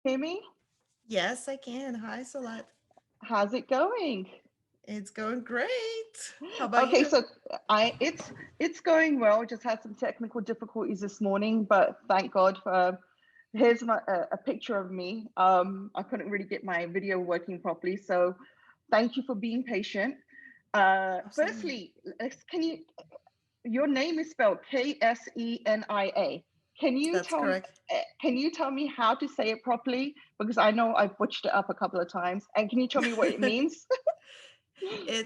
Hear me? Yes, I can. Hi, Salat. How's it going? It's going great. How about Okay, you? so it's going well. Just had some technical difficulties this morning, but thank God for here's a picture of me. I couldn't really get my video working properly, so thank you for being patient. Absolutely. Firstly, can you your name is spelled Ksenia. Can you That's tell correct. can you tell me how to say it properly? Because I know I've butchered it up a couple of times. And can you tell me what it means?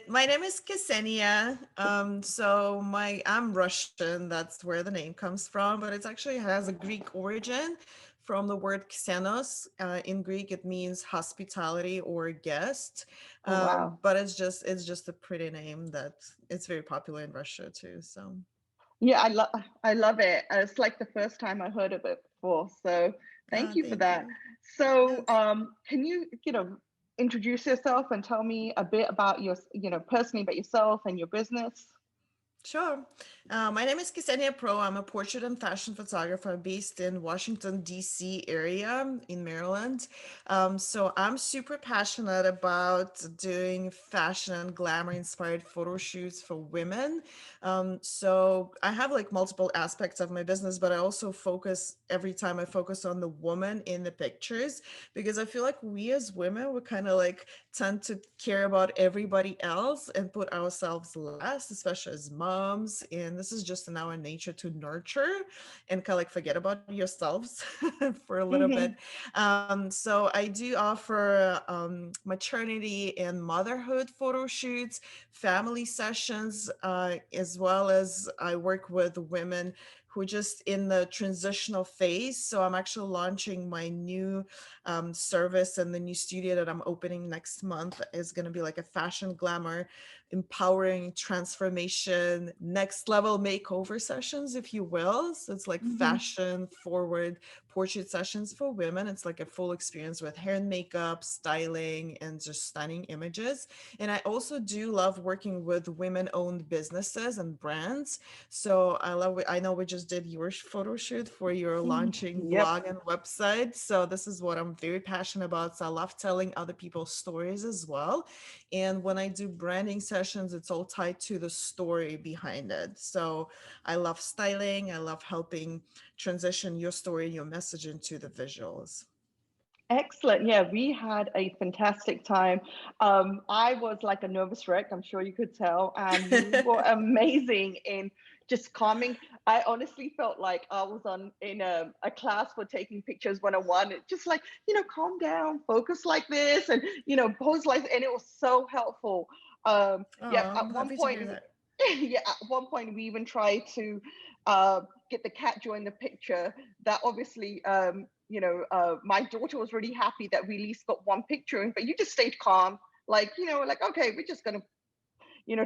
My name is Ksenia. I'm Russian. That's where the name comes from, but it actually has a Greek origin from the word xenos. In Greek, it means hospitality or guest. Oh wow. But it's just a pretty name that it's very popular in Russia too. So Yeah, I love it. It's like the first time I heard of it before. So thank you for thank that. you. So Yes. can you, introduce yourself and tell me a bit about personally about yourself and your business? Sure. My name is Ksenia Pro. I'm a portrait and fashion photographer based in Washington, D.C. area in Maryland. So I'm super passionate about doing fashion and glamour inspired photo shoots for women. So I have like multiple aspects of my business, but I also focus every time I focus on the woman in the pictures because I feel like we as women, we kind of like tend to care about everybody else and put ourselves last, especially as moms. And this is just in our nature to nurture and kind of like forget about yourselves for a little bit. Mm-hmm. So I do offer maternity and motherhood photo shoots, family sessions, as well as I work with women who are just in the transitional phase. So I'm actually launching my new service, and the new studio that I'm opening next month is going to be like a fashion glamour, empowering transformation, next level makeover sessions, if you will. So it's like Mm-hmm. fashion forward portrait sessions for women. It's like a full experience with hair and makeup, styling, and just stunning images. And I also do love working with women owned businesses and brands. So I know we just did your photo shoot for your launching Yep. blog and website. So this is what I'm very passionate about. So I love telling other people's stories as well. And when I do branding sessions, it's all tied to the story behind it. So I love styling. I love helping transition your story, your message into the visuals. Excellent. Yeah, we had a fantastic time. I was like a nervous wreck, I'm sure you could tell, and you were amazing in just calming. I honestly felt like I was on in a class for taking pictures 101. It just like, calm down, focus like this, and pose like, and it was so helpful. Yeah, Oh, at I'm one happy to point, hear that. yeah, at one point we even tried to uh, get the cat join the picture. That obviously, my daughter was really happy that we at least got one picture in, but you just stayed calm, like like okay, we're just gonna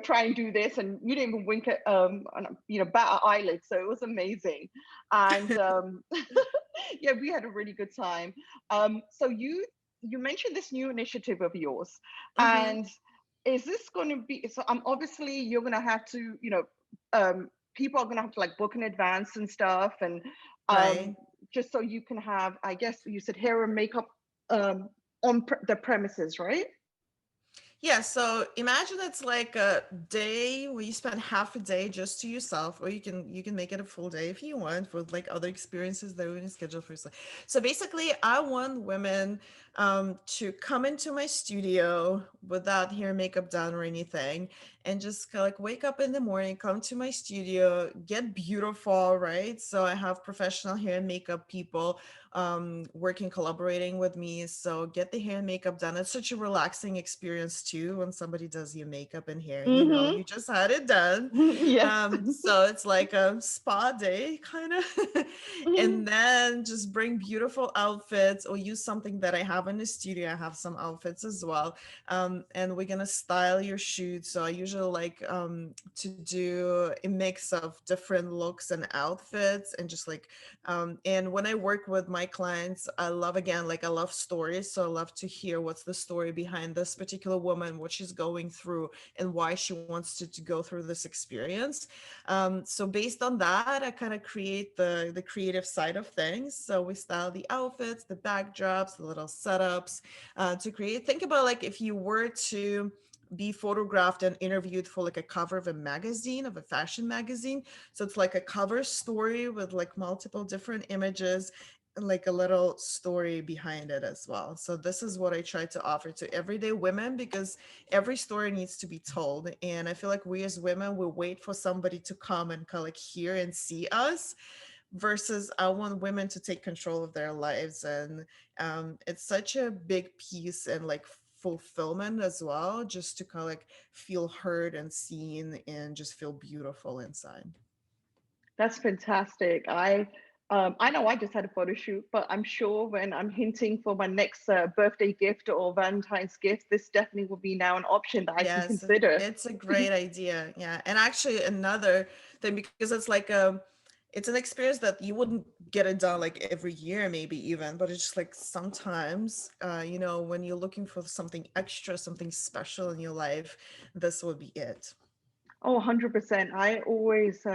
try and do this, and you didn't even wink at bat an eyelid, so it was amazing. And yeah, we had a really good time. So you mentioned this new initiative of yours, Mm-hmm. and is this going to be so? Obviously you're going to have to um, people are going to have to like book in advance and stuff, and um, Right. just so you can have, I guess you said, hair and makeup um, on the premises, right? Yeah, so imagine it's like a day where you spend half a day just to yourself, or you can make it a full day if you want with like other experiences that we're going to schedule for yourself. So basically, I want women to come into my studio without hair and makeup done or anything, and just kind of like wake up in the morning, come to my studio, get beautiful, right? So I have professional hair and makeup people working, collaborating with me. So get the hair and makeup done. It's such a relaxing experience too when somebody does your makeup and hair. You know, Mm-hmm. you just had it done. Yes. So it's like a spa day kind of. Mhm. And then just bring beautiful outfits or use something that I have in the studio. I have some outfits as well. And we're gonna style your shoot. So I usually usually like to do a mix of different looks and outfits, and just like and when I work with my clients, I love, again, like I love stories, so I love to hear what's the story behind this particular woman, what she's going through, and why she wants to go through this experience. So based on that, I kind of create the creative side of things. So we style the outfits, the backdrops, the little setups to create. Think about like if you were to be photographed and interviewed for like a cover of a magazine, of a fashion magazine. So it's like a cover story with like multiple different images and like a little story behind it as well. So this is what I try to offer to everyday women, because every story needs to be told. And I feel like we as women, we wait for somebody to come and kind of like hear and see us, versus I want women to take control of their lives. And it's such a big piece and like fulfillment as well, just to kind of like feel heard and seen and just feel beautiful inside. That's fantastic. I know I just had a photo shoot, but I'm sure when I'm hinting for my next birthday gift or Valentine's gift, this definitely will be now an option that I can Yes, consider. it's a great idea. Yeah. And actually another thing, because it's like it's an experience that you wouldn't get it done like every year, maybe even, but it's just like sometimes, when you're looking for something extra, something special in your life, this would be it. Oh, 100%. I always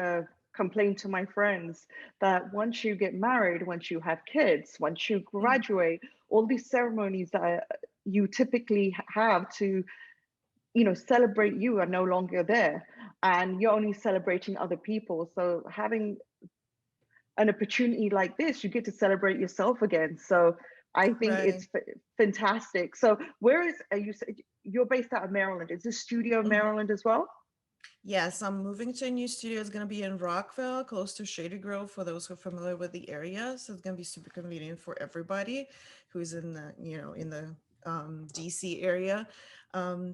complain to my friends that once you get married, once you have kids, once you Mm. graduate, all these ceremonies that you typically have to, celebrate you are no longer there, and you're only celebrating other people. So having an opportunity like this, you get to celebrate yourself again. So I think Right. it's fantastic. So where is, you said you're based out of Maryland? Is this studio in Mhm. Maryland as well? Yes, I'm moving to a new studio. It's going to be in Rockville, close to Shady Grove, for those who are familiar with the area. So it's going to be super convenient for everybody who's in the DC area.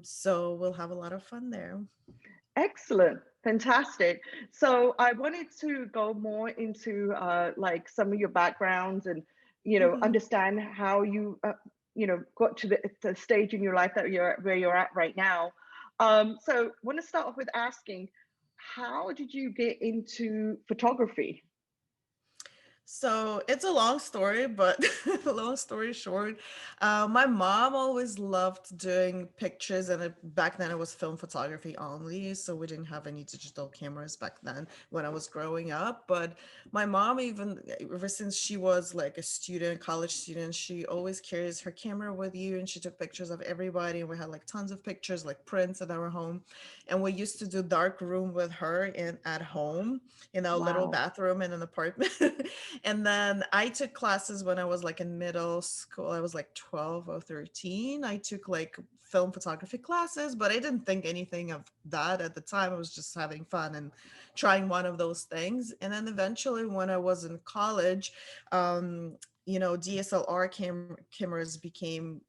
So we'll have a lot of fun there. Excellent. Fantastic. So I wanted to go more into like some of your backgrounds and, Mhm. understand how you, got to the stage in your life that you're where you're at right now. So I want to start off with asking, how did you get into photography? So it's a long story, but long story short, my mom always loved doing pictures, and back then it was film photography only, so we didn't have any digital cameras back then when I was growing up. But my mom, even ever since she was like a student, college student, she always carries her camera with you, and she took pictures of everybody, and we had like tons of pictures, like prints at our home, and we used to do dark room with her in at home in our little Wow. bathroom in an apartment. And then I took classes when I was like in middle school. I was like 12 or 13. I took like film photography classes, but I didn't think anything of that at the time. I was just having fun and trying one of those things. And then eventually, when I was in college, DSLR cameras became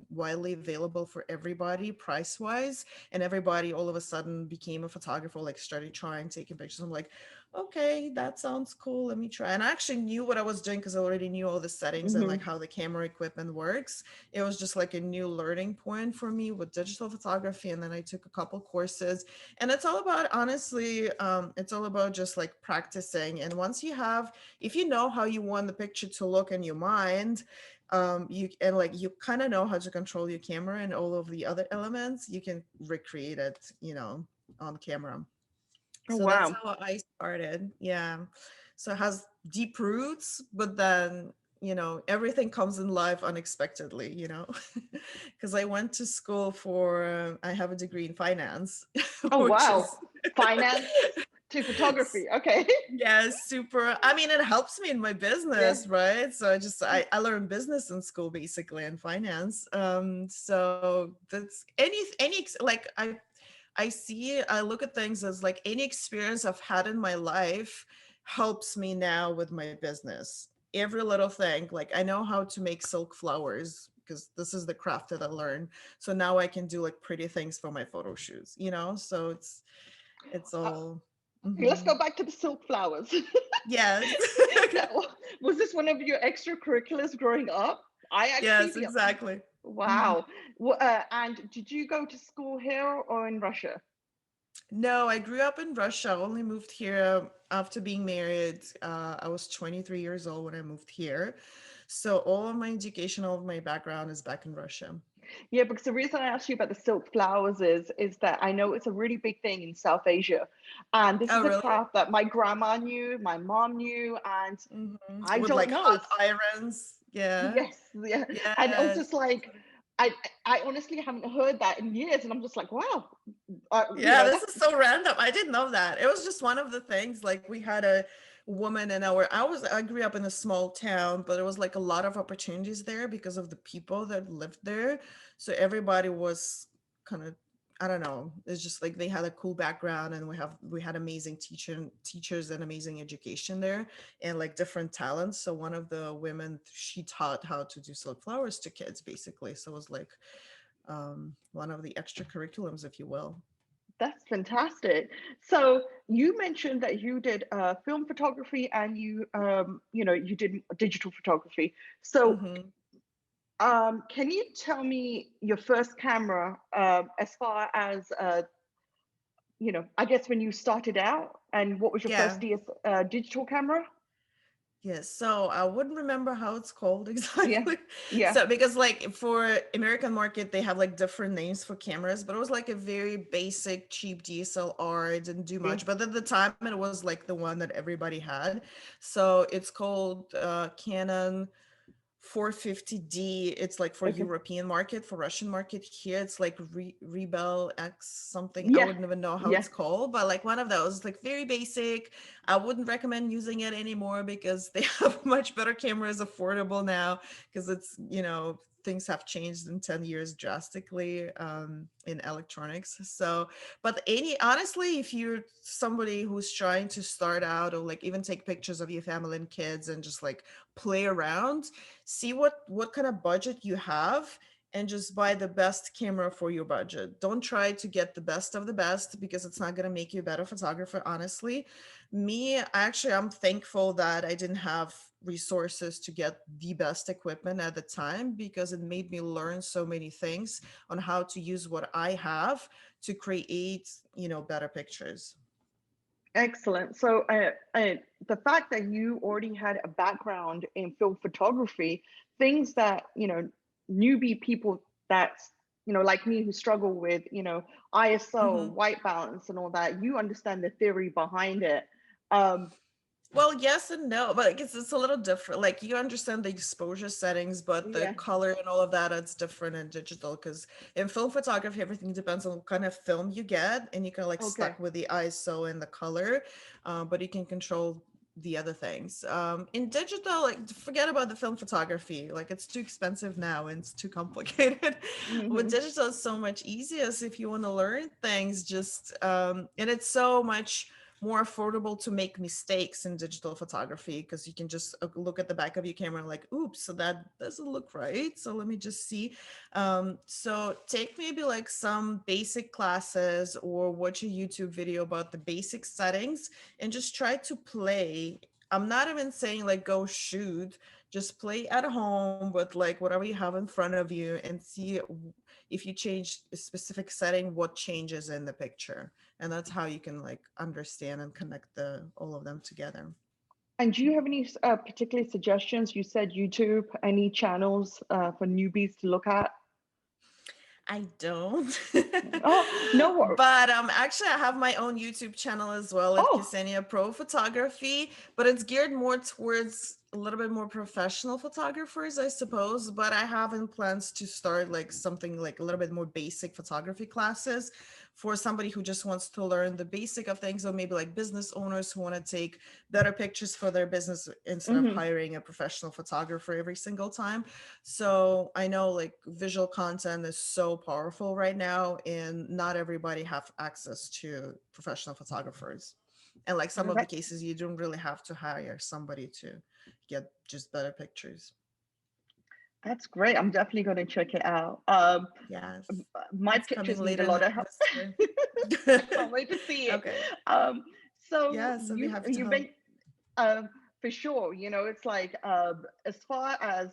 widely available for everybody price wise. And everybody all of a sudden became a photographer, like started trying taking pictures. I'm like, okay, that sounds cool. Let me try. And I actually knew what I was doing because I already knew all the settings and like Hmm. how the camera equipment works. It was just like a new learning point for me with digital photography. And then I took a couple courses. And it's all about, honestly, it's all about just like practicing. And once you have, if you know how you want the picture to look in your mind, you kind of know how to control your camera and all of the other elements, you can recreate it, on camera. Oh, So that's wow. how I started. Yeah. So it has deep roots, but then, everything comes in life unexpectedly, because I went to school I have a degree in finance, Oh, which wow. is, Finance to photography. Okay. yeah, super. I mean, it helps me in my Yeah. business, right? So I learned business in school basically and finance. So that's like I look at things as like any experience I've had in my life helps me now with my business. Every little thing, like I know how to make silk flowers because this is the craft that I learned. So now I can do like pretty things for my photo shoots, So it's Uh, all. okay, let's Mhm. go back to the silk flowers. Yes. Now, was this one of your extracurriculars growing up? I actually, Yes, exactly. Mhm. wow. And did you go to school here or in Russia? No, I grew up in Russia. I only moved here after being married. I was 23 years old when I moved here. So all of my education, all of my background is back in Russia. Yeah, because the reason I asked you about the silk flowers is that I know it's a really big thing in South Asia, and this Oh, is a really? craft that my grandma knew, my mom knew, and I With don't like know. hot irons. Yeah. Yes, yeah, and I was Yes. just like, I I honestly haven't heard that in years, and I'm just like, wow, Yeah, this that's is so random. I didn't know that. It was just one of the things. Like we had a woman in our I grew up in a small town, but there was like a lot of opportunities there because of the people that lived there. So everybody was kind of, I don't know. It's just like they had a cool background, and we had amazing teachers and amazing education there, and like different talents. So one of the women, she taught how to do silk flowers to kids basically. So it was like one of the extra curriculums, if you will. that's fantastic. So you mentioned that you did film photography and you did digital photography. So Hmm. can you tell me your first camera as far as I guess when you started out, and what was your first Yeah. digital camera? Yes. So I wouldn't remember how it's called Yeah, exactly. yeah, So because like for American market, they have like different names for cameras, but it was like a very basic, cheap DSLR. It didn't do yeah. much, but at the time it was like the one that everybody had. So it's called Canon 450D. It's like for Okay. European market. For Russian market here it's like Rebel X something. I Yeah, wouldn't even know how yeah. it's called, but like one of those, like very basic. I wouldn't recommend using it anymore because they have much better cameras affordable now, because it's, things have changed in 10 years drastically in electronics. So but any honestly, if you're somebody who's trying to start out, or like even take pictures of your family and kids and just like play around, see what kind of budget you have, and just buy the best camera for your budget. Don't try to get the best of the best, because it's not going to make you a better photographer, honestly. Me, actually, I'm thankful that I didn't have resources to get the best equipment at the time, because it made me learn so many things on how to use what I have to create, better pictures. Excellent. So, the fact that you already had a background in film photography, things that, newbie people that's, like me who struggle with, ISO, Mhm. white balance, and all that, you understand the theory behind it. Um, Well, yes and no, but it's a little different. Like you understand the exposure settings, but the yeah. color and all of that, it's different in digital. Because in film photography, everything depends on what kind of film you get, and you can like Okay. stuck with the ISO and the color, but you can control the other things. In digital, like forget about the film photography. Like it's too expensive now and it's too complicated. With Hmm. digital, it's so much easier. So if you want to learn things, just and it's so much more affordable to make mistakes in digital photography, because you can just look at the back of your camera and like, oops, so that doesn't look right, so let me just see. So take maybe like some basic classes, or watch a YouTube video about the basic settings, and just try to play. I'm not even saying like go shoot, just play at home with like whatever you have in front of you, and see if you change a specific setting, what changes in the picture. And that's how you can like understand and connect the all of them together. And do you have any particular suggestions? You said YouTube, any channels for newbies to look at? I don't. Oh, no. But actually I have my own YouTube channel as well at Oh, Ksenia Pro Photography, but it's geared more towards a little bit more professional photographers, I suppose. But I have in plans to start like something like a little bit more basic photography classes for somebody who just wants to learn the basic of things, or maybe like business owners who want to take better pictures for their business instead of hmm. hiring a professional photographer every single time. So I know like visual content is so powerful right now, and not everybody have access to professional photographers. And like some of the That, cases, you don't really have to hire somebody to get just better pictures. that's great. I'm definitely going to check it out. Yes, My it's coming pictures need a later lot of help. this year. I can't wait to see it. Okay. Um, so Yes, I'll be happy to you've help. been for sure. It's like as far as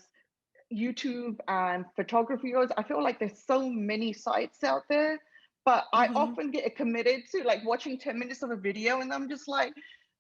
YouTube and photography goes, I feel like there's so many sites out there, but I Mm-hmm. often get committed to like watching 10 minutes of a video, and I'm just like,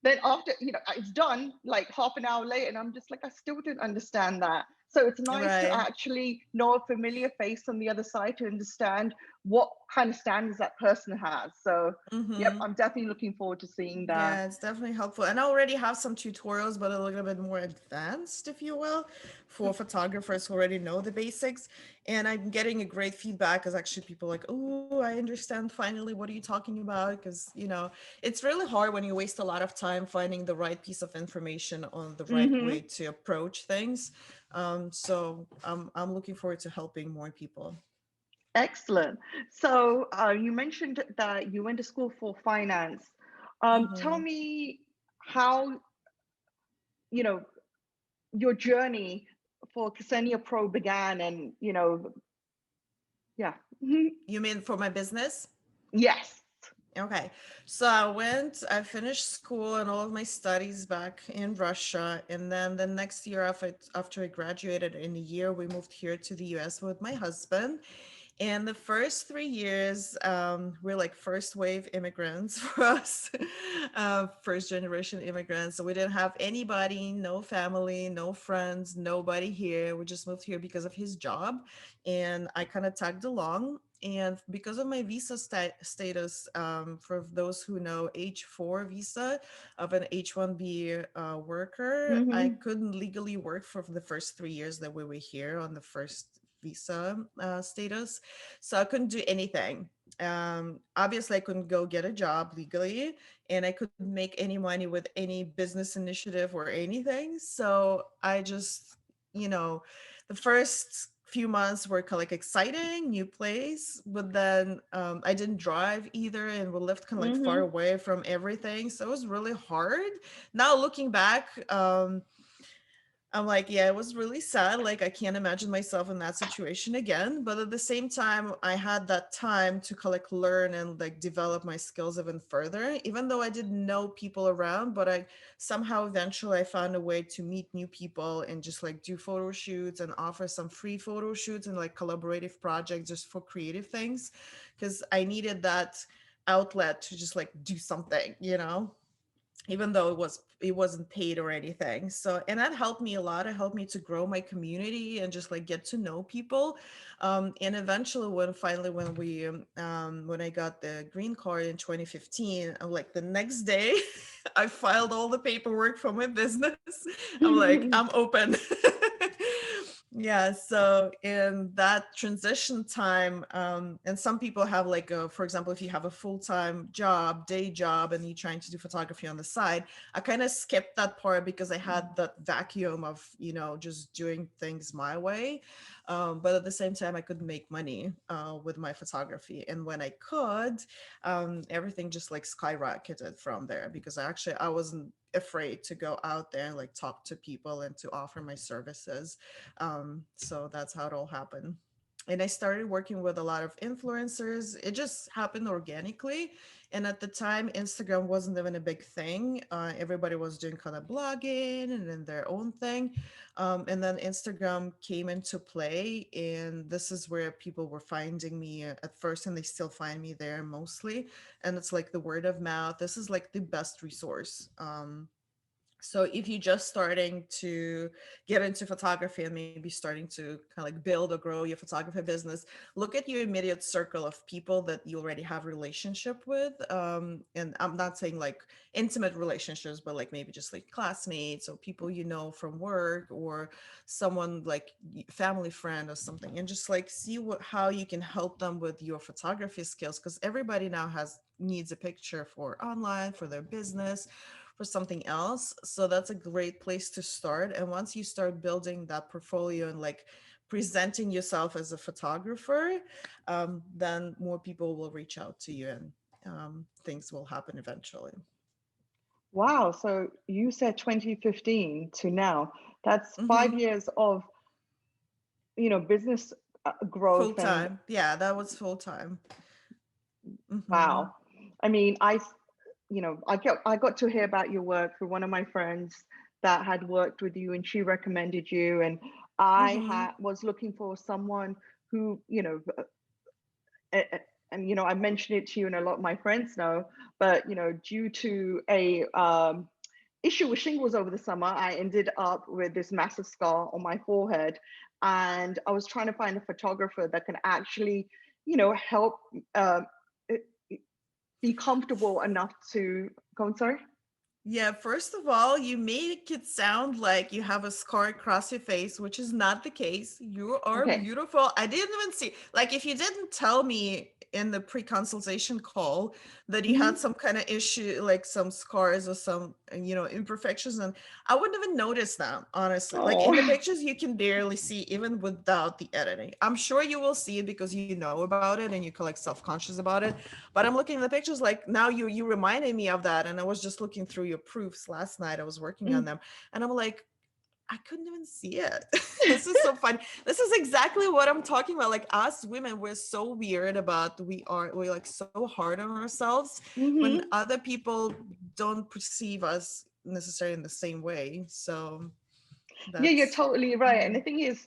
then after, it's done like half an hour later, and I'm just like, I still didn't understand that. So it's nice to Right. actually know a familiar face on the other side to understand what kind of standards that person has. So yep, Mm-hmm. I'm definitely looking forward to seeing that. Yeah, it's definitely helpful. And I already have some tutorials, but a little bit more advanced, if you will, for photographers who already know the basics. And I'm getting a great feedback because actually people are like, oh, I understand finally. What are you talking about? Because, it's really hard when you waste a lot of time finding the right piece of information on the right Hmm. way to approach things. So I'm looking forward to helping more people. Excellent. So you mentioned that you went to school for finance. Tell Hmm. me how, you know, your journey for Ksenia Pro began, and yeah. Mhm. You mean for my business? Yes. Okay, so I finished school and all of my studies back in Russia. And then the next year after I graduated in a year, we moved here to the US with my husband. And the first 3 years, we're like first wave immigrants for us, first generation immigrants. So we didn't have anybody, no family, no friends, nobody here. We just moved here because of his job. And I kind of tagged along. And because of my visa status, for those who know, H4 visa of an H1B worker, I Hmm. couldn't legally work for the first 3 years that we were here on the first visa status. So I couldn't do anything. Obviously, I couldn't go get a job legally, and I couldn't make any money with any business initiative or anything. So I just, you know, the first few months were kind of like exciting, new place, but then I didn't drive either, and we lived kind of like far Hmm. away from everything. So it was really hard. Now looking back, I'm like, yeah, it was really sad. Like, I can't imagine myself in that situation again. But at the same time, I had that time to like learn and like develop my skills even further. Even though I didn't know people around, but I somehow eventually I found a way to meet new people and just like do photo shoots and offer some free photo shoots and like collaborative projects just for creative things, because I needed that outlet to just like do something, even though it wasn't paid or anything. So, and that helped me a lot. It helped me to grow my community and just like get to know people. And eventually when I got the green card in 2015, I'm like the next day I filed all the paperwork for my business. I'm like, I'm open. Yeah, so in that transition time, and some people have like for example, if you have a full-time job, day job, and you're trying to do photography on the side, I kind of skipped that part because I had that vacuum of just doing things my way. But at the same time, I could make money with my photography, and when I could, everything just like skyrocketed from there, because I wasn't afraid to go out there and like talk to people and to offer my services. So that's how it all happened. And I started working with a lot of influencers. It just happened organically. And at the time, Instagram wasn't even a big thing. Everybody was doing kind of blogging and then their own thing. And then Instagram came into play. And this is where people were finding me at first, and they still find me there mostly. And it's like the word of mouth. This is like the best resource. So if you're just starting to get into photography and maybe starting to kind of like build or grow your photography business, look at your immediate circle of people that you already have relationship with. And I'm not saying like intimate relationships, but like maybe just like classmates or people from work, or someone like family friend or something, and just like see how you can help them with your photography skills, because everybody now has needs a picture for online, for their business, for something else. So that's a great place to start. And once you start building that portfolio and like presenting yourself as a photographer, then more people will reach out to you, and things will happen eventually. Wow. So you said 2015 to now. That's Hmm. 5 years of, business Full growth. And time. Yeah, that was full time. Hmm. wow. I mean, I got to hear about your work through one of my friends that had worked with you, and she recommended you. And I Hmm. was looking for someone who, and you know, I mentioned it to you and a lot of my friends know, but you know, due to a issue with shingles over the summer, I ended up with this massive scar on my forehead. And I was trying to find a photographer that can actually, you know, help be comfortable enough to go on, sorry? Yeah, first of all, you make it sound like you have a scar across your face, which is not the case. You are Okay. beautiful. I didn't even see, like, if you didn't tell me in the pre-consultation call that you had Mhm. some kind of issue, like some scars or some, imperfections, and I wouldn't even notice them, honestly. Like in the Oh. pictures, you can barely see even without the editing. I'm sure you will see it because you know about it and you're like self-conscious about it. But I'm looking at the pictures like now you reminded me of that. And I was just looking through your proofs last night. I was working on them and I'm like, I couldn't even see it. This is so fun. This is exactly what I'm talking about. Like us women, we're so weird about we're like so hard on ourselves when Mhm. other people don't perceive us necessarily in the same way. So Yeah, you're that's totally right. yeah. And the thing is,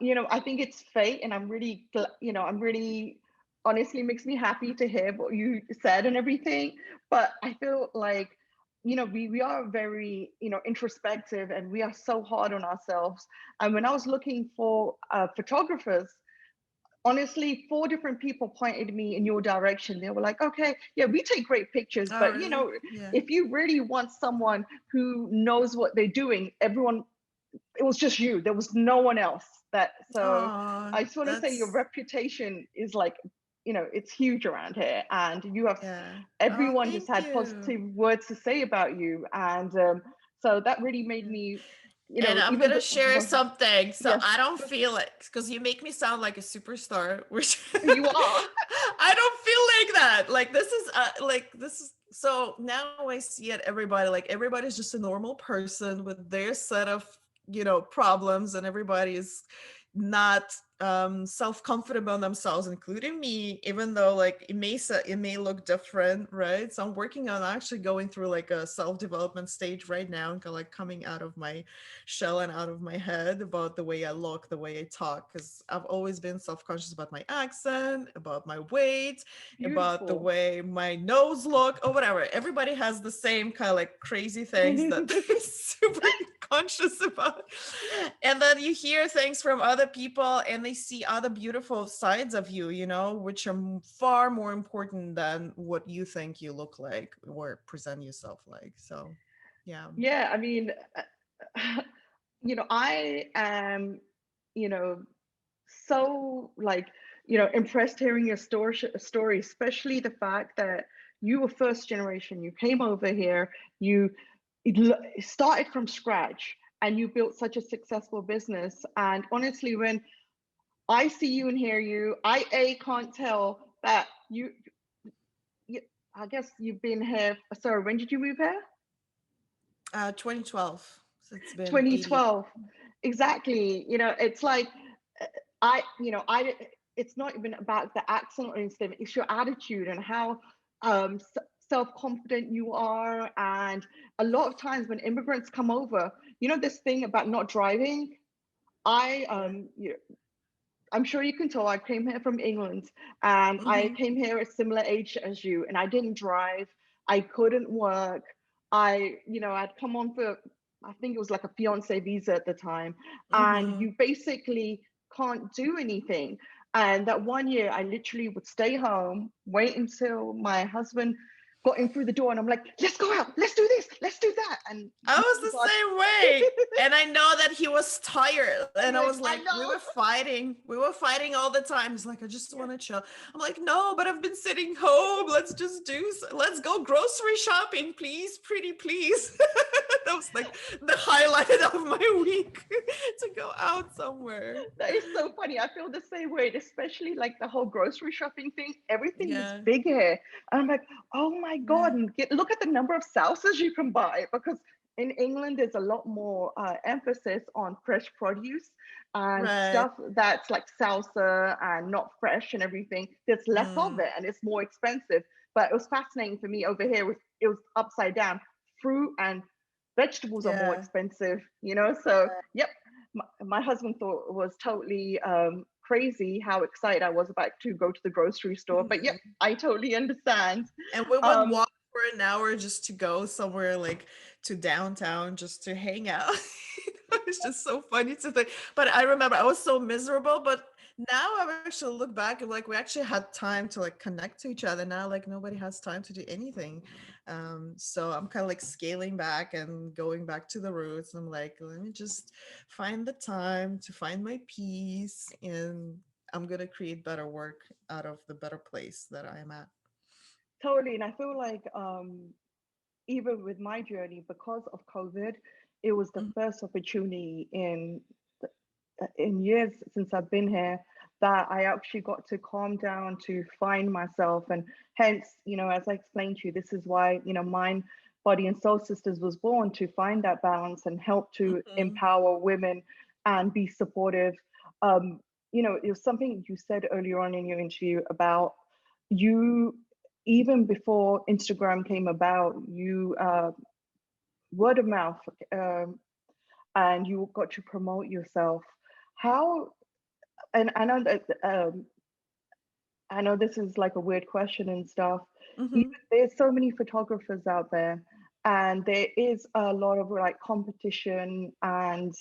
you know, I think it's fate, and I'm really, you know, I'm really honestly makes me happy to hear what you said and everything. But I feel like, you know, we are very, you know, introspective, and we are so hard on ourselves. And when I was looking for photographers, honestly, four different people pointed me in your direction. They were like, okay, yeah, we take great pictures, Oh, but you really? know, Yeah. if you really want someone who knows what they're doing, everyone, it was just you. There was no one else. That so Oh, I just want to say your that's reputation is like, you know, it's huge around here, and you have yeah. Oh, everyone just thank had you. positive words to say about you, and so that really made me, you And know, I'm even gonna share something so yes, I don't feel it because you make me sound like a superstar, which you are. I don't feel like that. Like this is so now I see it everybody like everybody's just a normal person with their set of problems, and everybody is not self-confident about themselves, including me, even though like it may look different, right? So I'm working on actually going through like a self-development stage right now and like coming out of my shell and out of my head about the way I look, the way I talk, because I've always been self-conscious about my accent, about my weight, about the Beautiful. way my nose look or whatever. Everybody has the same kind of like crazy things that they're super conscious about. And then you hear things from other people and they see other beautiful sides of you, which are far more important than what you think you look like or present yourself like. So, yeah. Yeah, I mean, you know, I am, you know, so like, you know, impressed hearing your story, especially the fact that you were first generation. You came over here, you started from scratch, and you built such a successful business. And honestly, when I see you and hear you, I can't tell that you I guess you've been here. Sorry, when did you move here? 2012. So it's been 8 years. 2012. Exactly. You know, it's like I, you know, I. It's not even about the accent or anything. It's your attitude and how self-confident you are. And a lot of times when immigrants come over, you know, this thing about not driving. I Yeah. you know, I'm sure you can tell I came here from England, and I Mm-hmm. came here at similar age as you, and I didn't drive. I couldn't work. You know, I'd come on for, I think it was like a fiance visa at the time, and Mm-hmm. you basically can't do anything. And that one year, I literally would stay home, wait until my husband got in through the door, and I'm like, let's go out, let's do this, let's do that. And I lo was and the same way. And I know that he was tired. And I like, was I like, we know. were fighting. We were fighting all the time. He's like, I just want to chill. I'm like, no, but I've been sitting home. Let's go grocery shopping, please, pretty please. That was like the highlight of my week to go out somewhere. That is so funny. I feel the same way, especially like the whole grocery shopping thing. Everything is Yeah. big here. And I'm like, oh my Yeah. God, and look at the number of salsas you can buy, because in England, there's a lot more emphasis on fresh produce and Right. stuff that's like salsa and not fresh and everything. There's less of Mm. it and it's more expensive. But it was fascinating for me over here. It was upside down. Fruit and vegetables are more Yeah. expensive, you know? So, yep, my husband thought it was totally crazy how excited I was about to go to the grocery store. But yep, Mhm. I totally understand. And we would Um, walk for an hour just to go somewhere like to downtown just to hang out. It's just so funny to think. But I remember I was so miserable. But now I've actually looked back and like we actually had time to like connect to each other. Now like nobody has time to do anything. So I'm kind of like scaling back and going back to the roots. I'm like, let me just find the time to find my peace, and I'm gonna create better work out of the better place that I am at. Totally. And I feel like even with my journey, because of COVID, it was the Mhm, first opportunity in years since I've been here that I actually got to calm down to find myself. And hence, as I explained to you, this is why, Mind, Body and Soul Sisters was born, to find that balance and help to mhm. empower women and be supportive. Um, it was something you said earlier on in your interview about you, even before Instagram came about, you word of mouth, um, and you got to promote yourself. How, and I know that I know this is like a weird question and stuff. Even Mhm. there's so many photographers out there, and there is a lot of like competition, and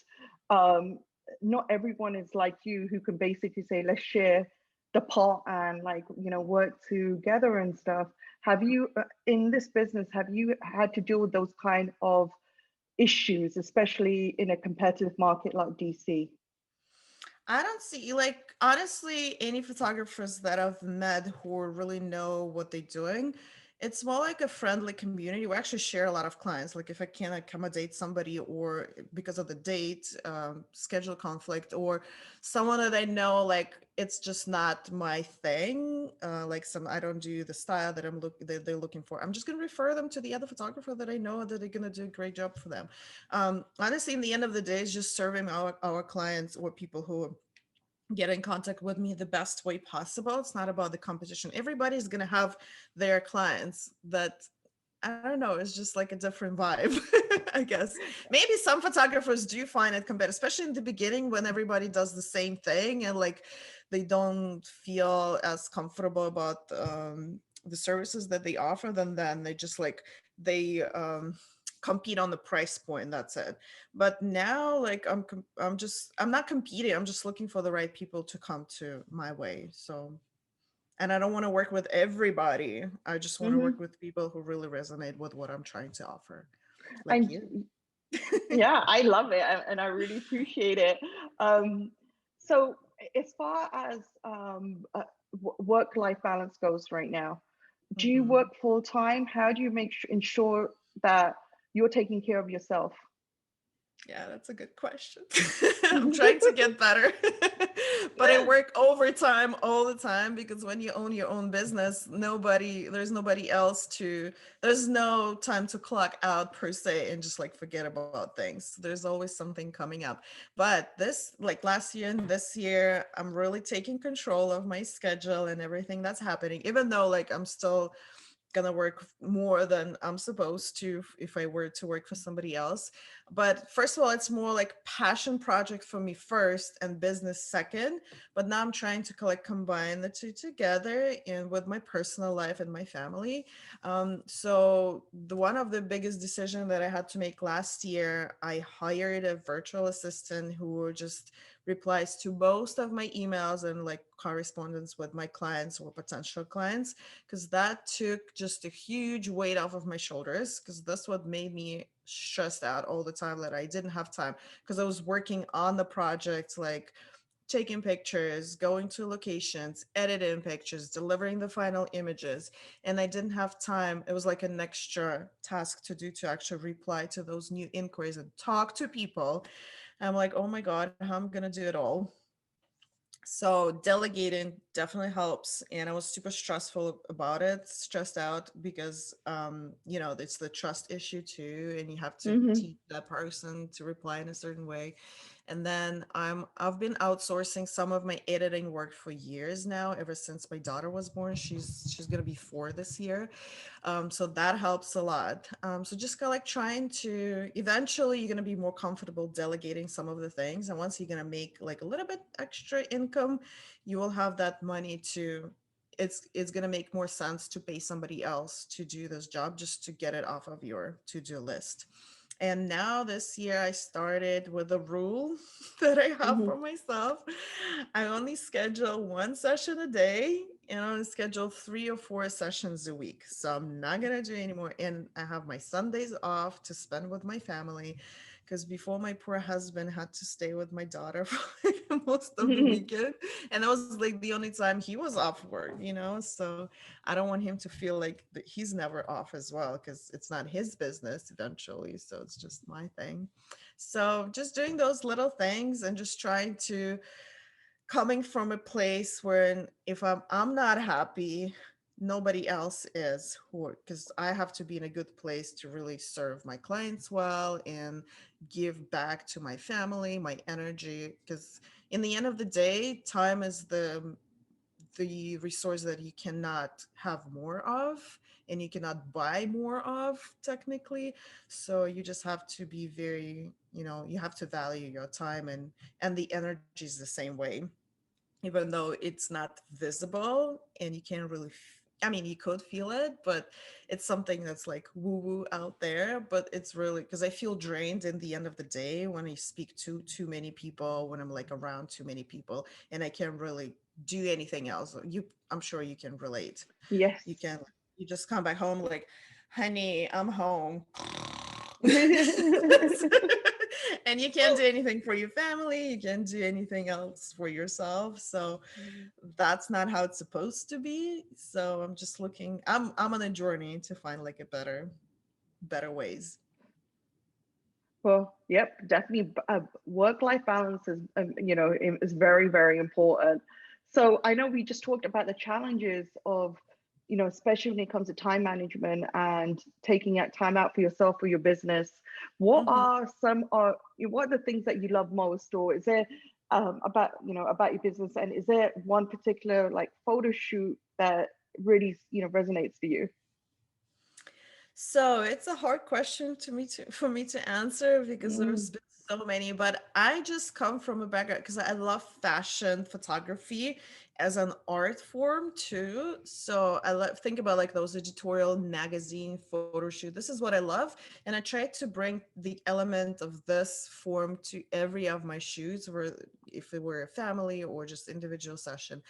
um, not everyone is like you who can basically say, let's share the pot and like work together and stuff. Have you in this business? Have you had to deal with those kind of issues, especially in a competitive market like DC? I don't see like honestly any photographers that I've met who really know what they're doing. It's more like a friendly community. We actually share a lot of clients. Like if I can't accommodate somebody or because of the date, schedule conflict, or someone that I know like it's just not my thing. Like some I don't do the style that they're looking for. I'm just gonna refer them to the other photographer that I know that they're gonna do a great job for them. Honestly, in the end of the day, it's just serving our clients or people who get in contact with me the best way possible. It's not about the competition. Everybody's going to have their clients that I don't know, it's just like a different vibe, I guess. Maybe some photographers do find it competitive, especially in the beginning when everybody does the same thing and like they don't feel as comfortable about the services that they offer. Then they just like they compete on the price point. That's it. But now, like I'm not competing. I'm just looking for the right people to come to my way. So and I don't want to work with everybody. I just want to work Hmm. with people who really resonate with what I'm trying to offer, like And you. yeah, I love it, and I really appreciate it. Um, so, as far as work-life balance goes right now, do you work Mhm. full time? How do you ensure that you're taking care of yourself? Yeah, that's a good question. I'm trying to get better. But I work overtime all the time because when you own your own business, there's nobody else there's no time to clock out per se and just like forget about things. There's always something coming up. But this, like last year and this year, I'm really taking control of my schedule and everything that's happening, even though like I'm still gonna work more than I'm supposed to if I were to work for somebody else. But first of all, it's more like passion project for me first and business second. But now I'm trying to like combine the two together and with my personal life and my family. So the one of the biggest decision that I had to make last year, I hired a virtual assistant who just replies to most of my emails and like correspondence with my clients or potential clients, because that took just a huge weight off of my shoulders, because that's what made me stressed out all the time, that I didn't have time because I was working on the project, like taking pictures, going to locations, editing pictures, delivering the final images, and I didn't have time. It was like an extra task to do to actually reply to those new inquiries and talk to people. I'm like, oh my god, how am I gonna do it all? So definitely helps. And I was super stressful about it, stressed out because it's the trust issue too, and you have to Mm-hmm. teach that person to reply in a certain way. And then I've been outsourcing some of my editing work for years now, ever since my daughter was born. She's gonna be 4 this year. So that helps a lot. So just kind of like trying to, eventually you're going to be more comfortable delegating some of the things. And once you're going to make like a little bit extra income, you will have that money to, it's going to make more sense to pay somebody else to do this job just to get it off of your to-do list. And now this year I started with a rule that I have Mm-hmm. for myself. I only schedule one session a day, and I only schedule 3 or 4 sessions a week. So I'm not gonna do anymore. And I have my Sundays off to spend with my family. Because before, my poor husband had to stay with my daughter for like most of the weekend. And that was like the only time he was off work. So I don't want him to feel like that he's never off as well, because it's not his business eventually. So it's just my thing. So just doing those little things and just trying to, coming from a place where if I'm not happy, nobody else is, who, because I have to be in a good place to really serve my clients well and give back to my family, my energy, because in the end of the day, time is the resource that you cannot have more of, and you cannot buy more of technically. So you just have to be very, you have to value your time, and the energy is the same way, even though it's not visible and you can't really I mean, you could feel it, but it's something that's like woo woo out there. But it's really, because I feel drained in the end of the day when I speak to too many people, when I'm like around too many people, and I can't really do anything else. I'm sure you can relate. Yes. You can, you just come back home like, honey, I'm home. And you can't do anything for your family, you can't do anything else for yourself. So that's not how it's supposed to be. So I'm just looking, I'm on a journey to find like a better ways. Well, yep, definitely. Work-life balance is, is very, very important. So I know we just talked about the challenges of, especially when it comes to time management and taking out time out for yourself for your business. Mhm. What are the things that you love most, or is there about your business, and is there one particular like photo shoot that really resonates to you? So it's a hard question for me to answer, because there's Mm, been so many, but I just come from a background because I love fashion photography as an art form too. So I think about like those editorial magazine photo shoot. This is what I love. And I try to bring the element of this form to every of my shoots, where if it were a family or just individual session.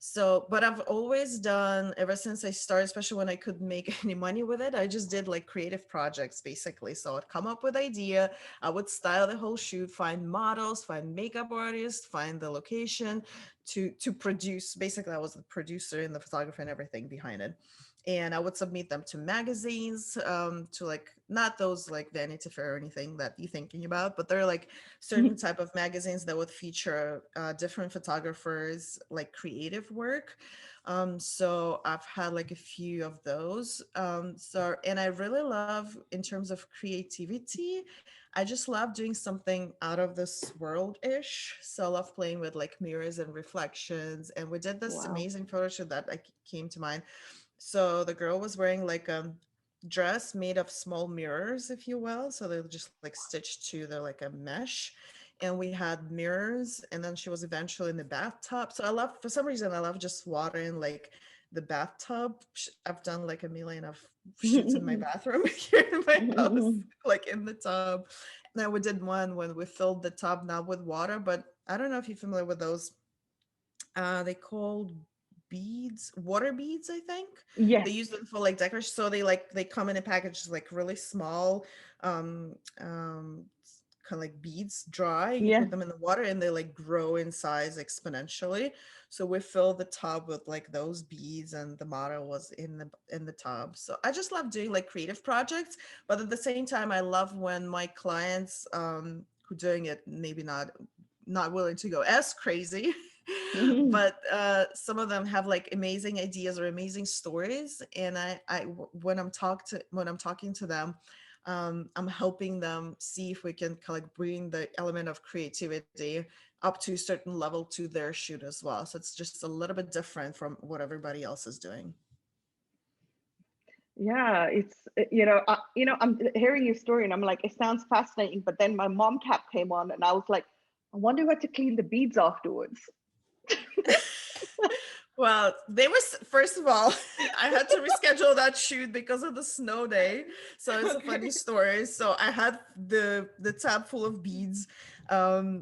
So, but I've always done, ever since I started, especially when I couldn't make any money with it, I just did like creative projects basically. So I'd come up with idea, I would style the whole shoot, find models, find makeup artists, find the location to produce. Basically, I was the producer and the photographer and everything behind it. And I would submit them to magazines, to like, not those like Vanity Fair or anything that you're thinking about, but they're like certain type of magazines that would feature different photographers like creative work. So I've had like a few of those. And I really love, in terms of creativity, I just love doing something out of this world ish. So I love playing with like mirrors and reflections, and we did this wow. amazing photo shoot that like came to mind. So the girl was wearing like a dress made of small mirrors, if you will. So they're just like stitched to the like a mesh. And we had mirrors, and then she was eventually in the bathtub. So I love, for some reason, I love just watering like the bathtub. I've done like a million of shoots in my bathroom here in my house, like in the tub. And then we did one when we filled the tub not with water, but I don't know if you're familiar with those. They called beads, water beads, I think. They Yes. use them for like decoration. So they come in a package like really small, um, um, kind of like beads, dry. You Yeah. put them in the water and they like grow in size exponentially. So we fill the tub with like those beads, and the model was in the tub. So I just love doing like creative projects, but at the same time, I love when my clients, who doing it maybe not willing to go as crazy, Mhm. But some of them have like amazing ideas or amazing stories, and when I'm talking to them, I'm helping them see if we can kind of like bring the element of creativity up to a certain level to their shoot as well. So it's just a little bit different from what everybody else is doing. Yeah, it's I'm hearing your story and I'm like, it sounds fascinating. But then my mom cap came on, and I was like, I wonder who had to clean the beads afterwards. Well, they was first of all, I had to reschedule that shoot because of the snow day. So it's a funny Okay. story. So I had the tub full of beads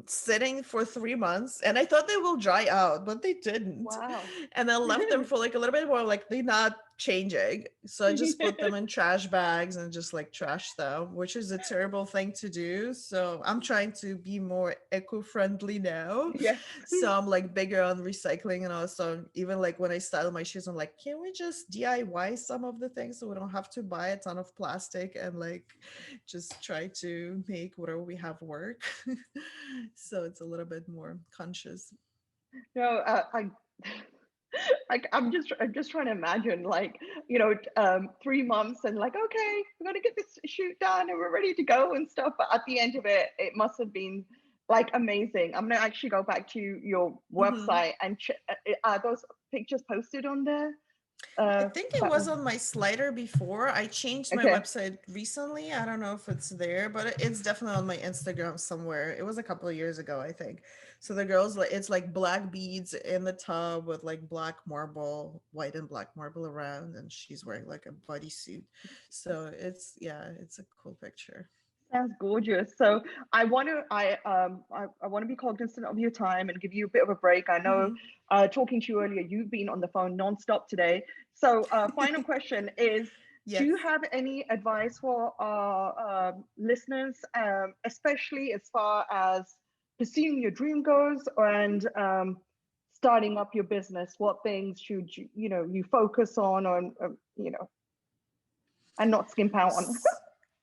sitting for 3 months, and I thought they will dry out, but they didn't. Wow. And I left them for like a little bit more, like they're not changing. So I just put them in trash bags and just like trash them, which is a terrible thing to do. So I'm trying to be more eco-friendly now. Yes. So I'm like bigger on recycling, and also even like when I style my shoes, I'm like, can we just DIY some of the things so we don't have to buy a ton of plastic and like just try to make whatever we have work. So it's a little bit more conscious. No, I'm just trying to imagine, like, 3 months and like, okay, we're gonna get this shoot done and we're ready to go and stuff. But at the end of it, it must have been like amazing. I'm gonna actually go back to your Hmm. website and are those pictures posted on there? I Uh, think it that was one. on my slider before. I changed my Okay. website recently. I don't know if it's there, but it's definitely on my Instagram somewhere. It was a couple of years ago, I think. So the girls like it's like black beads in the tub with like black marble, white and black marble around, and she's wearing like a bodysuit. So it's yeah, it's a cool picture. Sounds gorgeous. So I want to be cognizant of your time and give you a bit of a break. I know, Hmm. talking to you earlier, you've been on the phone nonstop today. So, final question is, do you Yes. have any advice for our listeners, especially as far as pursuing your dream goes and starting up your business? What things should you focus on, and not skimp out on? S-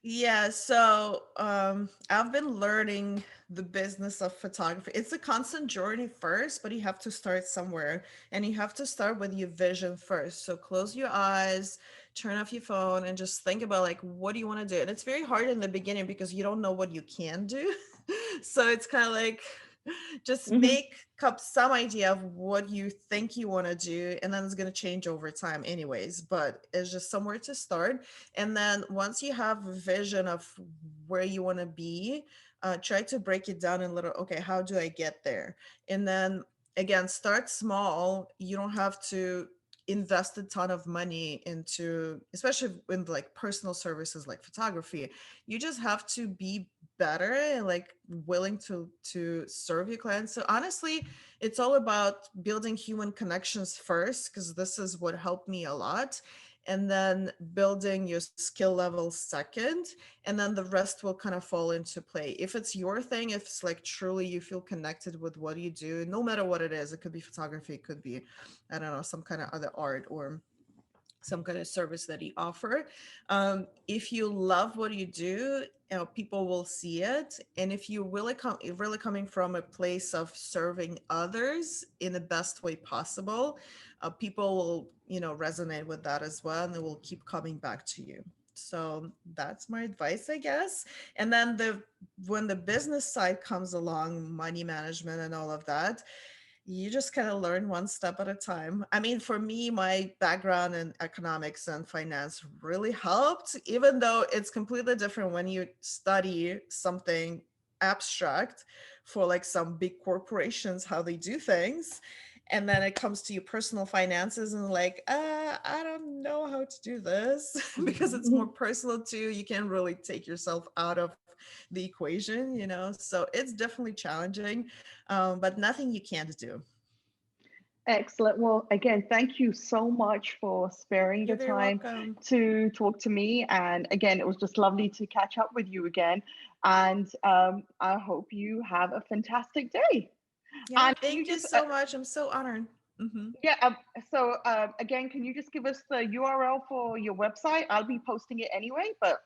Yeah, so I've been learning the business of photography. It's a constant journey first, but you have to start somewhere, and you have to start with your vision first. So close your eyes, turn off your phone, and just think about like what do you want to do. And it's very hard in the beginning because you don't know what you can do. So it's kind of like just Hmm. make up some idea of what you think you want to do, and then it's going to change over time anyways, but it's just somewhere to start. And then once you have a vision of where you want to be, try to break it down in little, okay, how do I get there? And then again, start small. You don't have to invest a ton of money into, especially in like personal services like photography. You just have to be better and like willing to serve your clients. So honestly, it's all about building human connections first, because this is what helped me a lot, and then building your skill level second, and then the rest will kind of fall into play. If it's your thing, if it's like truly you feel connected with what you do, no matter what it is, it could be photography, it could be, I don't know, some kind of other art or some kind of service that you offer. If you love what you do, people will see it. And if you really coming from a place of serving others in the best way possible, people will resonate with that as well, and they will keep coming back to you. So that's my advice, I guess. And then the when the business side comes along, money management and all of that, you just kind of learn one step at a time. I mean, for me, my background in economics and finance really helped, even though it's completely different when you study something abstract for like some big corporations, how they do things. And then it comes to your personal finances and like, I don't know how to do this because it's more personal too. You can't really take yourself out of the equation, So it's definitely challenging, but nothing you can't do. Excellent. Well, again, thank you so much for sparing You're the very time welcome. to talk to me. And again, it was just lovely to catch up with you again. And I hope you have a fantastic day. Yeah, And can you thank you just, so much. I'm so honored. Hmm. yeah, so again, can you just give us the URL for your website? I'll be posting it anyway, but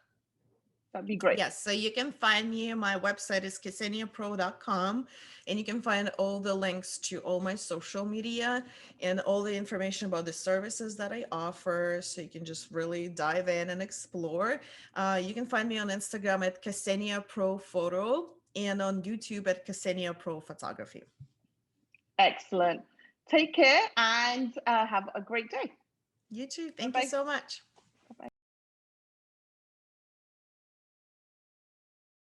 That'd be great. Yes, so you can find me. My website is kseniapro.com, and you can find all the links to all my social media and all the information about the services that I offer. So you can just really dive in and explore. You can find me on Instagram at Ksenia Pro Photo and on YouTube at Ksenia Pro Photography. Excellent. Take care and have a great day. You too. Thank you Bye-bye. so much.